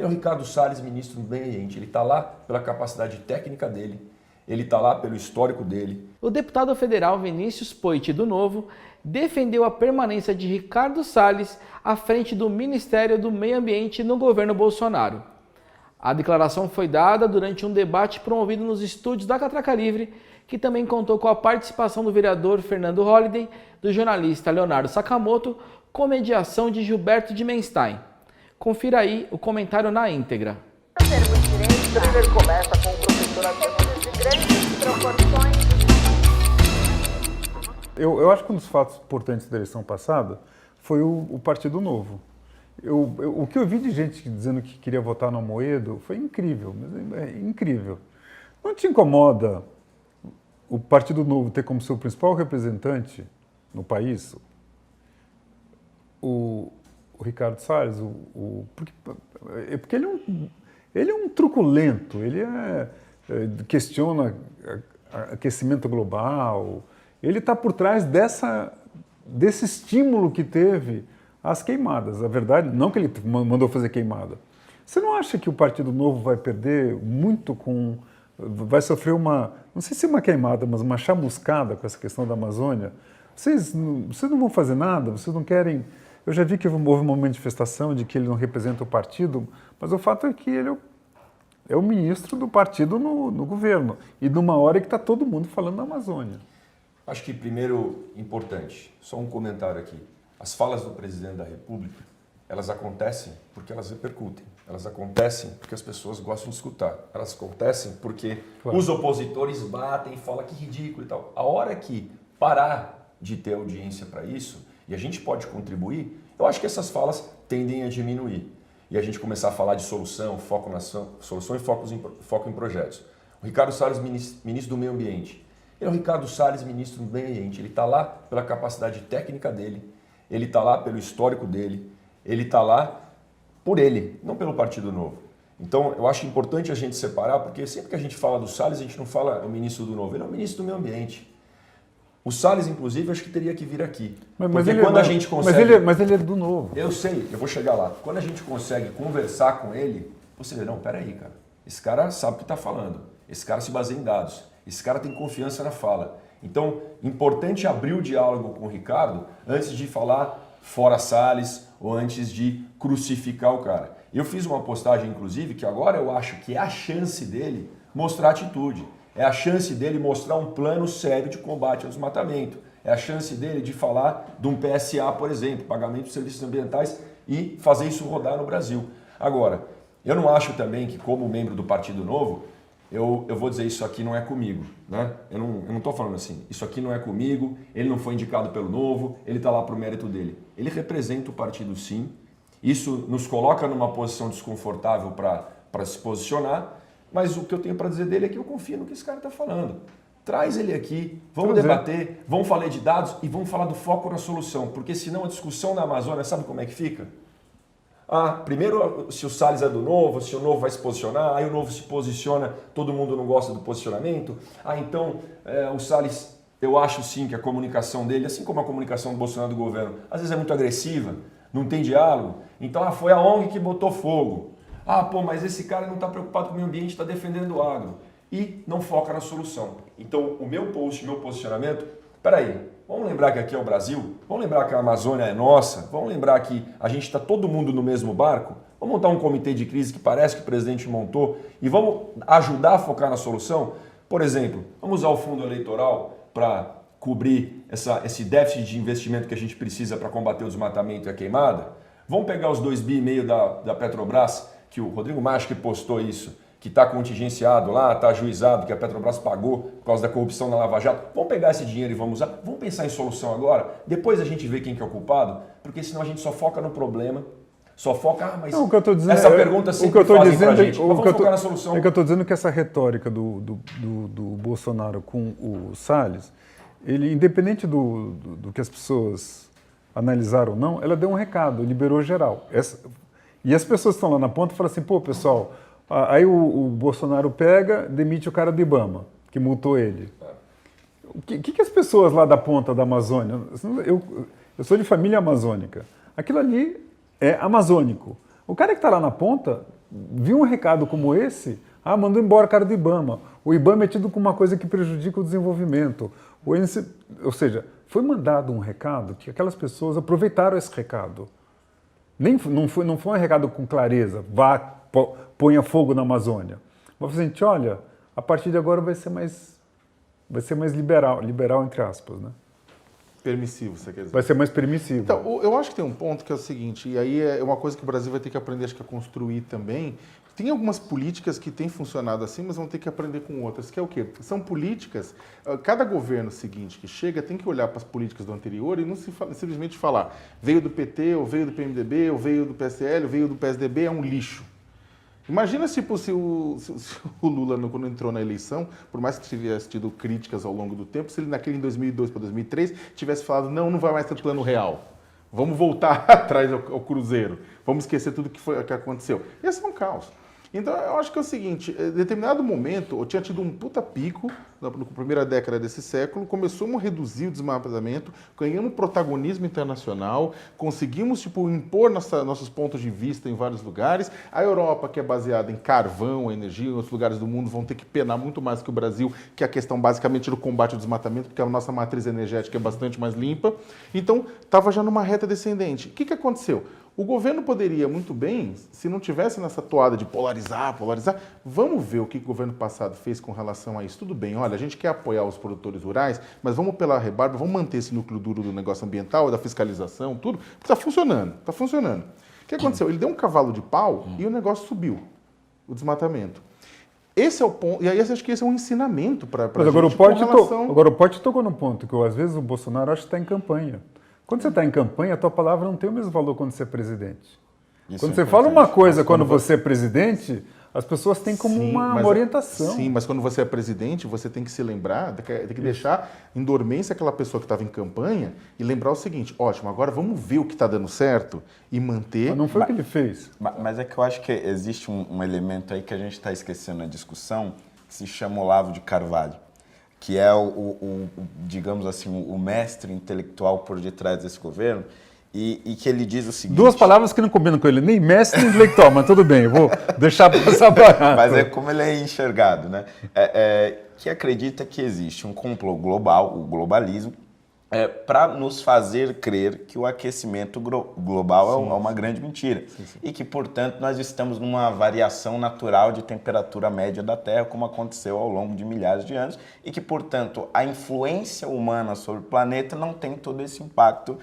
Ele é o Ricardo Salles, ministro do Meio Ambiente. Ele está lá pela capacidade técnica dele, ele está lá pelo histórico dele. O deputado federal Vinícius Poit, do Novo, defendeu a permanência de Ricardo Salles à frente do Ministério do Meio Ambiente no governo Bolsonaro. A declaração foi dada durante um debate promovido nos estúdios da Catraca Livre, que também contou com a participação do vereador Fernando Holliday, do jornalista Leonardo Sakamoto, com mediação de Gilberto de Menstein. Confira aí o comentário na íntegra. O primeiro começa com o professor de grandes proporções. Eu acho que um dos fatos importantes da eleição passada foi o Partido Novo. O que eu vi de gente dizendo que queria votar no Amoedo foi incrível, mas é incrível. Não te incomoda o Partido Novo ter como seu principal representante no país o Ricardo Salles? Porque ele é um truculento, questiona aquecimento global, ele está por trás desse estímulo que teve às queimadas. A verdade, não que ele mandou fazer queimada. Você não acha que o Partido Novo vai perder muito vai sofrer não sei se uma queimada, mas uma chamuscada com essa questão da Amazônia? Vocês não vão fazer nada? Vocês não querem... Eu já vi que houve uma manifestação de que ele não representa o partido, mas o fato é que ele é o ministro do partido no governo. E numa hora que está todo mundo falando da Amazônia. Acho que, primeiro, importante, só um comentário aqui. As falas do presidente da República, elas acontecem porque elas repercutem. Elas acontecem porque as pessoas gostam de escutar. Elas acontecem porque os opositores batem e falam que ridículo e tal. A hora que parar de ter audiência para isso, e a gente pode contribuir, eu acho que essas falas tendem a diminuir. E a gente começar a falar de solução, foco na solução e foco em projetos. O Ricardo Salles, ministro do Meio Ambiente. Ele é o Ricardo Salles, ministro do Meio Ambiente. Ele está lá pela capacidade técnica dele, ele está lá pelo histórico dele, ele está lá por ele, não pelo Partido Novo. Então, eu acho importante a gente separar, porque sempre que a gente fala do Salles, a gente não fala o ministro do Novo, ele é o ministro do Meio Ambiente. O Salles, inclusive, acho que teria que vir aqui. Mas ele é do Novo. Eu sei, eu vou chegar lá. Quando a gente consegue conversar com ele, você vê, não, peraí, cara. Esse cara sabe o que está falando. Esse cara se baseia em dados. Esse cara tem confiança na fala. Então, importante abrir o diálogo com o Ricardo antes de falar fora Salles ou antes de crucificar o cara. Eu fiz uma postagem, inclusive, que agora eu acho que é a chance dele mostrar atitude. É a chance dele mostrar um plano sério de combate ao desmatamento. É a chance dele de falar de um PSA, por exemplo, pagamento de serviços ambientais, e fazer isso rodar no Brasil. Agora, eu não acho também que, como membro do Partido Novo, eu vou dizer isso aqui não é comigo, né? Eu não estou falando assim, isso aqui não é comigo, ele não foi indicado pelo Novo, ele está lá para o mérito dele. Ele representa o partido, sim. Isso nos coloca numa posição desconfortável para se posicionar, mas o que eu tenho para dizer dele é que eu confio no que esse cara está falando. Traz ele aqui, vamos debater, vamos falar de dados e vamos falar do foco na solução, porque senão a discussão na Amazônia, sabe como é que fica? Primeiro, se o Salles é do Novo, se o Novo vai se posicionar, aí o Novo se posiciona, todo mundo não gosta do posicionamento. Então, o Salles, eu acho sim que a comunicação dele, assim como a comunicação do Bolsonaro do governo, às vezes é muito agressiva, não tem diálogo. Então, foi a ONG que botou fogo. Mas esse cara não está preocupado com o meio ambiente, está defendendo o agro. E não foca na solução. Então, o meu posicionamento, peraí, vamos lembrar que aqui é o Brasil, vamos lembrar que a Amazônia é nossa, vamos lembrar que a gente está todo mundo no mesmo barco, vamos montar um comitê de crise que parece que o presidente montou e vamos ajudar a focar na solução. Por exemplo, vamos usar o fundo eleitoral para cobrir esse déficit de investimento que a gente precisa para combater o desmatamento e a queimada. Vamos pegar os 2,5 bi da Petrobras, que o Rodrigo Macho que postou isso, que está contingenciado lá, está ajuizado, que a Petrobras pagou por causa da corrupção na Lava Jato. Vamos pegar esse dinheiro e vamos usar? Vamos pensar em solução agora? Depois a gente vê quem que é o culpado? Porque senão a gente só foca no problema, só foca, mas não, o que eu tô dizendo, essa pergunta sempre fazem pra gente. Mas vamos focar na solução. É que eu estou dizendo que essa retórica do Bolsonaro com o Salles, ele, independente do que as pessoas analisaram ou não, ela deu um recado, liberou geral. E as pessoas estão lá na ponta e falam assim, pô, pessoal, aí o Bolsonaro pega, demite o cara do IBAMA, que multou ele. O que as pessoas lá da ponta da Amazônia... Eu sou de família amazônica. Aquilo ali é amazônico. O cara que está lá na ponta viu um recado como esse, mandou embora o cara do IBAMA. O IBAMA é tido como uma coisa que prejudica o desenvolvimento. Ou seja, foi mandado um recado que aquelas pessoas aproveitaram esse recado. Não foi um recado com clareza, ponha fogo na Amazônia. Mas a gente, olha, a partir de agora vai ser mais liberal entre aspas, né? Permissivo, você quer dizer? Vai ser mais permissivo. Então, eu acho que tem um ponto que é o seguinte, e aí é uma coisa que o Brasil vai ter que aprender, acho que a construir também. Tem algumas políticas que têm funcionado assim, mas vão ter que aprender com outras, que é o quê? São políticas, cada governo seguinte que chega tem que olhar para as políticas do anterior e não simplesmente falar veio do PT, ou veio do PMDB, ou veio do PSL, ou veio do PSDB, é um lixo. Imagina tipo, se o Lula, quando entrou na eleição, por mais que tivesse tido críticas ao longo do tempo, se ele naquele em 2002 para 2003 tivesse falado, não vai mais ter plano real. Vamos voltar atrás ao Cruzeiro. Vamos esquecer tudo que aconteceu. Esse é um caos. Então, eu acho que é o seguinte, em determinado momento, eu tinha tido um puta pico, na primeira década desse século, começamos a reduzir o desmatamento, ganhamos protagonismo internacional, conseguimos impor nossos pontos de vista em vários lugares. A Europa, que é baseada em carvão, energia, em outros lugares do mundo, vão ter que penar muito mais que o Brasil, que é a questão basicamente do combate ao desmatamento, porque a nossa matriz energética é bastante mais limpa. Então, estava já numa reta descendente. O que aconteceu? O governo poderia muito bem, se não tivesse nessa toada de polarizar, vamos ver o que o governo passado fez com relação a isso. Tudo bem, olha, a gente quer apoiar os produtores rurais, mas vamos pela rebarba, vamos manter esse núcleo duro do negócio ambiental, da fiscalização, tudo, porque está funcionando, está funcionando. O que aconteceu? Ele deu um cavalo de pau e o negócio subiu, o desmatamento. Esse é o ponto, e aí eu acho que esse é um ensinamento para a gente. Agora o Pote tocou num ponto, que às vezes o Bolsonaro acha que está em campanha. Quando você está em campanha, a tua palavra não tem o mesmo valor quando você é presidente. Quando você fala uma coisa quando você é presidente, as pessoas têm como uma orientação. Sim, mas quando você é presidente, você tem que se lembrar, tem que deixar em dormência aquela pessoa que estava em campanha e lembrar o seguinte, ótimo, agora vamos ver o que está dando certo e manter... Mas não foi o que ele fez. Mas é que eu acho que existe um elemento aí que a gente está esquecendo na discussão, que se chama Olavo de Carvalho, que é digamos assim, o mestre intelectual por detrás desse governo, e que ele diz o seguinte... Duas palavras que não combinam com ele, nem mestre nem intelectual, mas tudo bem, eu vou deixar passar barato. Mas é como ele é enxergado, né? Que acredita que existe um complô global, o globalismo, para nos fazer crer que o aquecimento global é uma grande mentira. Sim. E que, portanto, nós estamos numa variação natural de temperatura média da Terra, como aconteceu ao longo de milhares de anos, e que, portanto, a influência humana sobre o planeta não tem todo esse impacto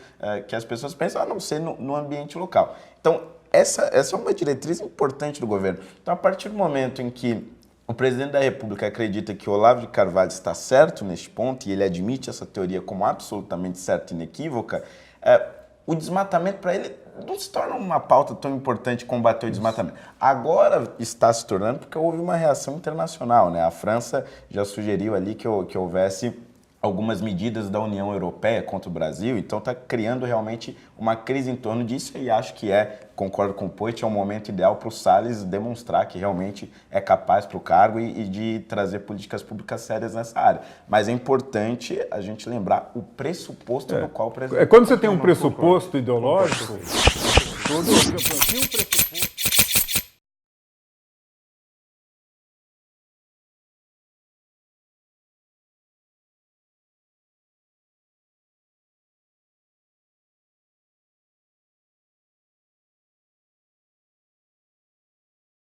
que as pessoas pensam, a não ser no ambiente local. Então, essa é uma diretriz importante do governo. Então, a partir do momento em que o presidente da República acredita que Olavo de Carvalho está certo neste ponto, e ele admite essa teoria como absolutamente certa e inequívoca, o desmatamento para ele não se torna uma pauta tão importante combater o desmatamento. Agora está se tornando porque houve uma reação internacional, né? A França já sugeriu ali que houvesse algumas medidas da União Europeia contra o Brasil, então está criando realmente uma crise em torno disso e acho que concordo com o Poit, é um momento ideal para o Salles demonstrar que realmente é capaz para o cargo e de trazer políticas públicas sérias nessa área. Mas é importante a gente lembrar o pressuposto do qual o presidente... Quando você tem um pressuposto ideológico, todo